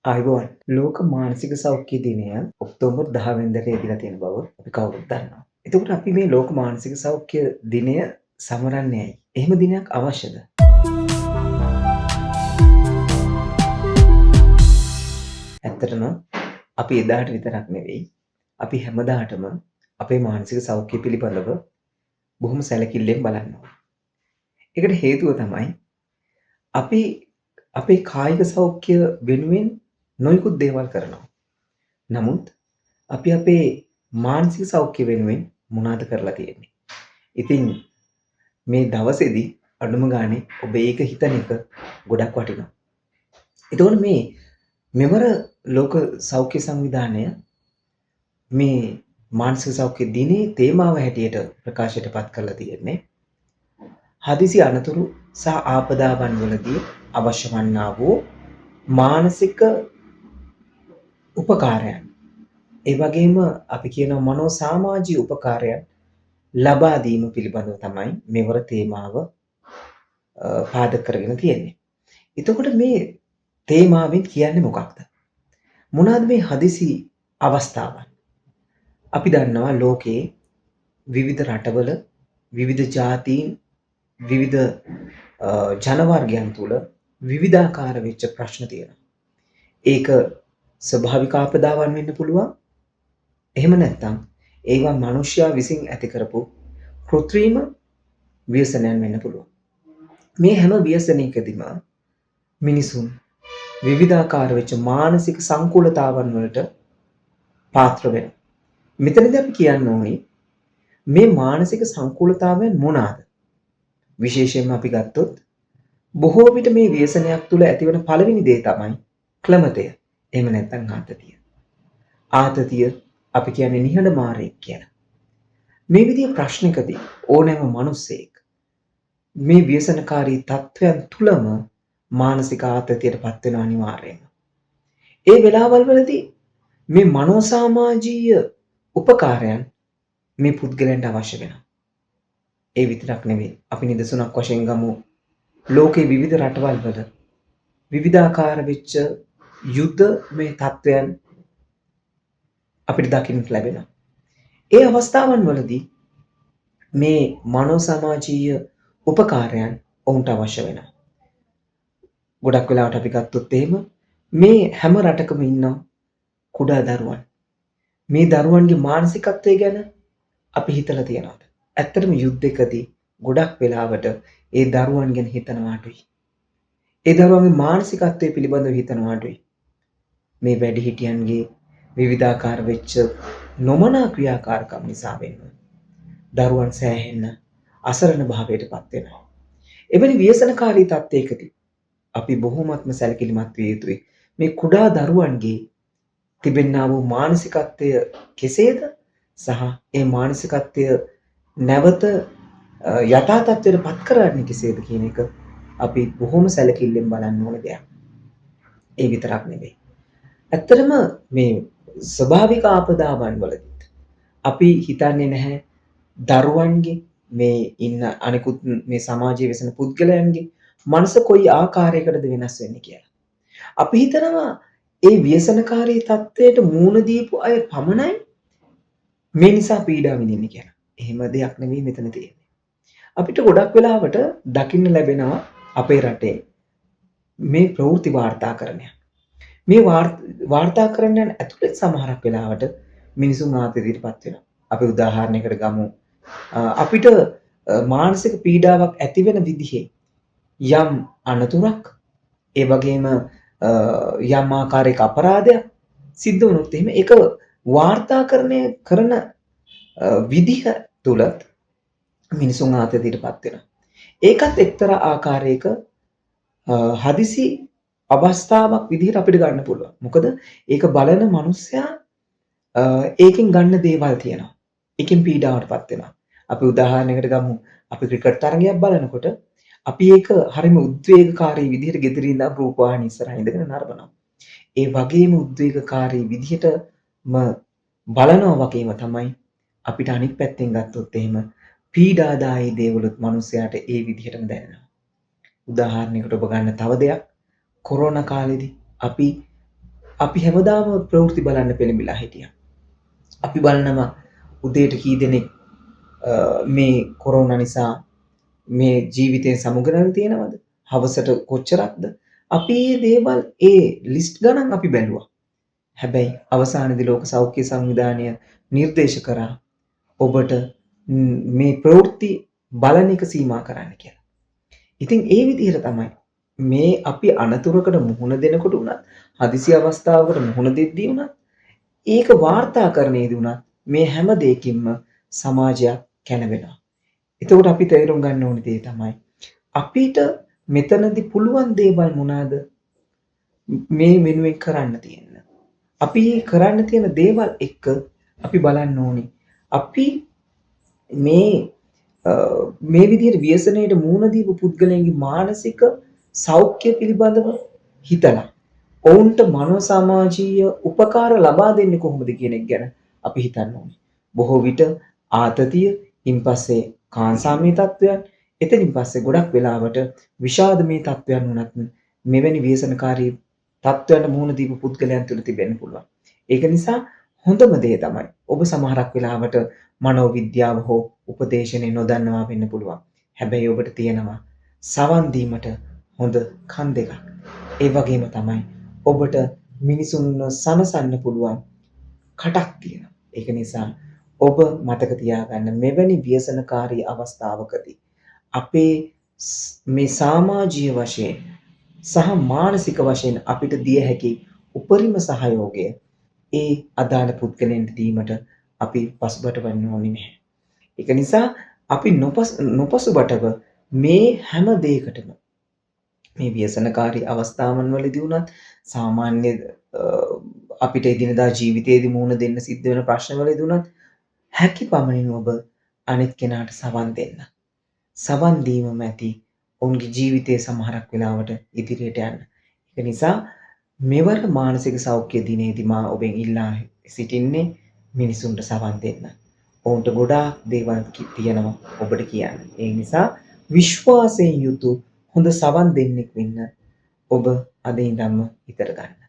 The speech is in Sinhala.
ආයුබෝවන් ලෝක මානසික සෞඛ්‍ය දිනය ඔක්තෝබර් 10 වෙනිදාට යෙදিলা තියෙන බව අපි කවුරුත් දන්නවා. එතකොට අපි මේ ලෝක මානසික සෞඛ්‍ය දිනය සමරන්නේ ඇයි? එහෙම දිනයක් අවශ්‍යද? ඇත්තටම අපි එදාට විතරක් නෙවෙයි අපි හැමදාටම අපේ මානසික සෞඛ්‍ය පිළිබඳව බොහොම සැලකිල්ලෙන් බලන්න ඕන. ඒකට හේතුව තමයි අපි අපේ කායික සෞඛ්‍ය වෙනුවෙන් නොයෙකුත් දේවල් කරනවා. නමුත් අපි අපේ මානසික සෞඛ්‍ය වෙනුවෙන් මොනවද කරලා තියෙන්නේ? ඉතින් මේ දවසේදී අඩුම ගානේ ඔබ ඒක හිතන එක ගොඩක් වටිනවා. එතකොට මේ මෙවර ලෝක සෞඛ්‍ය සංවිධානය මේ මානසික සෞඛ්‍ය දිනේ තේමාව හැටියට ප්‍රකාශයට පත් කරලා තියෙන්නේ හදිසි අනතුරු සහ ආපදාවන් වලදී අවශ්‍ය වන්නා වූ මානසික උපකාරයන් ඒ වගේම අපි කියනවා මනෝ සමාජීය උපකාරයන් ලබා දීම පිළිබඳව තමයි මෙවර තේමාව පාදක කරගෙන තියෙන්නේ. එතකොට මේ තේමාවෙන් කියන්නේ මොකක්ද? මොනවාද මේ හදිසි අවස්ථාවන්? අපි දන්නවා ලෝකයේ විවිධ රටවල විවිධ ජාතීන් විවිධ ජන වර්ගයන් තුල විවිධාකාර වෙච්ච ප්‍රශ්න තියෙනවා. ඒක ස්වභාවික ආපදාවන් වෙන්න පුළුවන්. එහෙම නැත්නම් ඒවා මිනිසයා විසින් ඇති කරපු කෘත්‍රිම ව්‍යසනයන් වෙන්න පුළුවන්. මේ හැම ව්‍යසනයකදීම මිනිසුන් විවිධාකාර වෙච්ච මානසික සංකූලතාවන් වලට පාත්‍ර වෙනවා. මෙතනදී අපි කියන්න ඕනේ මේ මානසික සංකූලතාවයන් මොනවාද? විශේෂයෙන්ම අපි ගත්තොත් බොහෝ විට මේ ව්‍යසනයක් තුල ඇතිවන පළවෙනි දේ තමයි ක්ලමතය. එහෙම නැත්නම් ආතතිය. ආතතිය අපි කියන්නේ නිහඬ මාරයෙක් කියලා. මේ විදිහේ ප්‍රශ්නකදී ඕනෑම මිනිසෙක් මේ ව්‍යසනකාරී තත්වයන් තුලම මානසික ආතතියට පත් වෙන අනිවාර්යයෙන්ම. ඒ වෙලාවල් වලදී මේ මනෝ සමාජීය උපකාරයන් මේ පුද්ගලයන්ට අවශ්‍ය වෙනවා. ඒ විතරක් නෙවෙයි. අපි නිදසුනක් වශයෙන් ගමු ලෝකේ විවිධ රටවල් වල විවිධාකාර වෙච්ච යුද්ධ මේ තත්වයන් අපිට දකින්න ලැබෙනවා. ඒ අවස්ථාවන් වලදී මේ මනෝ සමාජීය උපකාරයන් ඔවුන්ට අවශ්‍ය වෙනවා. ගොඩක් වෙලාවට අපි ගත්තොත් එහෙම මේ හැම රටකම ඉන්න කුඩා දරුවන්. මේ දරුවන්ගේ මානසිකත්වය ගැන අපි හිතලා තියෙනවද? ඇත්තටම යුද්ධයකදී ගොඩක් වෙලාවට ඒ දරුවන් ගැන හිතනවා අඩුයි. ඒ දරුවන්ගේ මානසිකත්වය පිළිබඳව හිතනවා අඩුයි. මේ වැඩිහිටියන්ගේ විවිධාකාර වෙච්ච නොමනා ක්‍රියාකාරකම් නිසා වෙන්න දරුවන් සෑහෙන්න අසරණ භාවයට පත් වෙනවා. එවැනි ව්‍යසනකාරී තත්ත්වයකදී අපි බොහොමත්ම සැලකිලිමත් විය යුතුයි. මේ කුඩා දරුවන්ගේ තිබෙනා වූ මානසිකත්වය කෙසේද සහ ඒ මානසිකත්වය නැවත යථා තත්ත්වයට පත් කරන්නේ කෙසේද කියන එක අපි බොහොම සැලකිල්ලෙන් බලන්න ඕන දෙයක්. ඒ විතරක් නෙවෙයි. ඇත්තටම මේ ස්වභාවික ආපදාවන් වලදීත් අපි හිතන්නේ නැහැ දරුවන්ගේ මේ ඉන්න අනිකුත් මේ සමාජයේ වෙසෙන පුද්ගලයන්ගේ මනස කොයි ආකාරයකටද වෙනස් වෙන්නේ කියලා. අපි හිතනවා ඒ ව්‍යසනකාරී තත්ත්වයට මූණ දීපු අය පමණයි මේ නිසා පීඩා විඳින්නේ කියලා. එහෙම දෙයක් නෙවෙයි මෙතන තියෙන්නේ. අපිට ගොඩක් වෙලාවට දකින්න ලැබෙනවා අපේ රටේ මේ ප්‍රවෘත්ති වාර්තාකරණය. මේ වාර්තාකරණයන් ඇතුළේ සමහරක් වෙලාවට මිනිසුන් ආතතියටපත් වෙනවා. අපි උදාහරණයකට ගමු. අපිට මානසික පීඩාවක් ඇති වෙන විදිහේ යම් අනතුරක් ඒ වගේම යම් ආකාරයක අපරාධයක් සිද්ධ වුණොත් එහෙම ඒක වාර්තාකරණය කරන විදිහ තුලත් මිනිසුන් ආතතියටපත් වෙනවා. ඒකත් එක්තරා ආකාරයක හදිසි අවස්ථාවක් විදිහට අපිට ගන්න පුළුවන්. මොකද ඒක බලන මිනිස්සයා ඒකෙන් ගන්න දේවල් තියෙනවා. ඒකෙන් පීඩාවටපත් වෙනවා. අපි උදාහරණයකට ගමු. අපි ක්‍රිකට් තරගයක් බලනකොට අපි ඒක හරිම උද්වේගකාරී විදිහට ගෙදර ඉඳන් රූපවාහිනිය ඉස්සරහා ඉඳගෙන නරඹනවා. ඒ වගේම උද්වේගකාරී විදිහටම බලනවා වගේම තමයි අපිට අනිත් පැත්තෙන් ගත්තොත් එහෙම පීඩාදායී දේවලුත් මිනිස්යාට ඒ විදිහටම දැනෙනවා. උදාහරණයකට ඔබ ගන්න තව දෙයක් කොරෝනා කාලෙදී අපි අපි හැමදාම ප්‍රවෘත්ති බලන්න පෙළඹිලා හිටියා. අපි බලනවා උදේට කී දෙනෙක් මේ කොරෝනා නිසා මේ ජීවිතයෙන් සමුගනන් තියෙනවද? හවසට කොච්චරක්ද? අපි මේ දේවල් ඒ ලිස්ට් ගණන් අපි බැලුවා. හැබැයි අවසානයේදී ලෝක සෞඛ්‍ය සංවිධානය නිර්දේශ කරා ඔබට මේ ප්‍රවෘත්ති බලන එක සීමා කරන්න කියලා. ඉතින් ඒ විදිහට තමයි මේ අපි අනතුරකට මුහුණ දෙනකොට උනත් හදිසි අවස්ථාවකට මුහුණ දෙද්දී උනත් ඒක වාර්තාකරණයේදී උනත් මේ හැම දෙයකින්ම සමාජයක් කැළඹෙනවා. එතකොට අපි තේරුම් ගන්න ඕනේ දේ තමයි අපිට මෙතනදී පුළුවන් දේවල් මොනවාද මේ වෙනුවෙන් කරන්න තියෙන. අපි කරන්න තියෙන දේවල් එක්ක අපි බලන්න ඕනේ. අපි මේ විදිහට ව්‍යසනයට මුහුණ දීපු පුද්ගලයන්ගේ මානසික සෞඛ්‍ය පිළිබඳව හිතලා ඔවුන්ට මනෝ සමාජීය උපකාර ලබා දෙන්නේ කොහොමද කියන එක ගැන අපි හිතන්න ඕනේ. බොහෝ විට ආතතිය, ඉන්පස්සේ කාන්සාමී තත්වයන්, එතනින් පස්සේ ගොඩක් වෙලාවට විෂාදමී තත්වයන් වුණත් මෙවැනි ව්‍යසනකාරී තත්වයන්ට මුහුණ දීපු පුද්ගලයන් තුළ තිබෙන්න පුළුවන්. ඒක නිසා හොඳම දේ තමයි ඔබ සමහරක් වෙලාවට මනෝවිද්‍යාව හෝ උපදේශනේ නොදන්නවා වෙන්න පුළුවන්. හැබැයි ඔබට තියෙනවා සවන් දීමට හොඳ කන් දෙකක්. ඒ වගේම තමයි ඔබට මිනිසුන්ව සනසන්න පුළුවන් කටක් තියෙනවා. ඒක නිසා ඔබ මතක තියාගන්න මෙවැනි ව්‍යසනකාරී අවස්ථාවකදී අපේ මේ සමාජීය වශයෙන් සහ මානසික වශයෙන් අපිට දිය හැකි උපරිම සහයෝගය ඒ අදාළ පුද්ගලයන්ට දීමට අපි පසුබට වෙන්න ඕනේ නැහැ. ඒක නිසා අපි නොපසුබටව මේ හැම දෙයකටම මේ ව්‍යසනකාරී අවස්ථාවන් වලදී වුණත් සාමාන්‍ය අපිට එදිනදා ජීවිතයේදී මුහුණ දෙන්න සිද්ධ වෙන ප්‍රශ්නවලදී වුණත් හැකි පමණින් ඔබ අනිත් කෙනාට සවන් දෙන්න. සවන් දීමම ඇති ඔවුන්ගේ ජීවිතයේ සමහරක් වෙලාවට ඉදිරියට යන්න. ඒක නිසා මෙවර මානසික සෞඛ්‍ය දිනේදී මා ඔබෙන් ඉල්ලා සිටින්නේ මිනිසුන්ට සවන් දෙන්න. ඔවුන්ට ගොඩාක් දේවල් තියෙනවා ඔබට කියන්න. ඒ නිසා විශ්වාසයෙන් යුතු හොඳ සවන් දෙන්නෙක් වෙන්න ඔබ අද ඉඳන්ම හිතර ගන්න.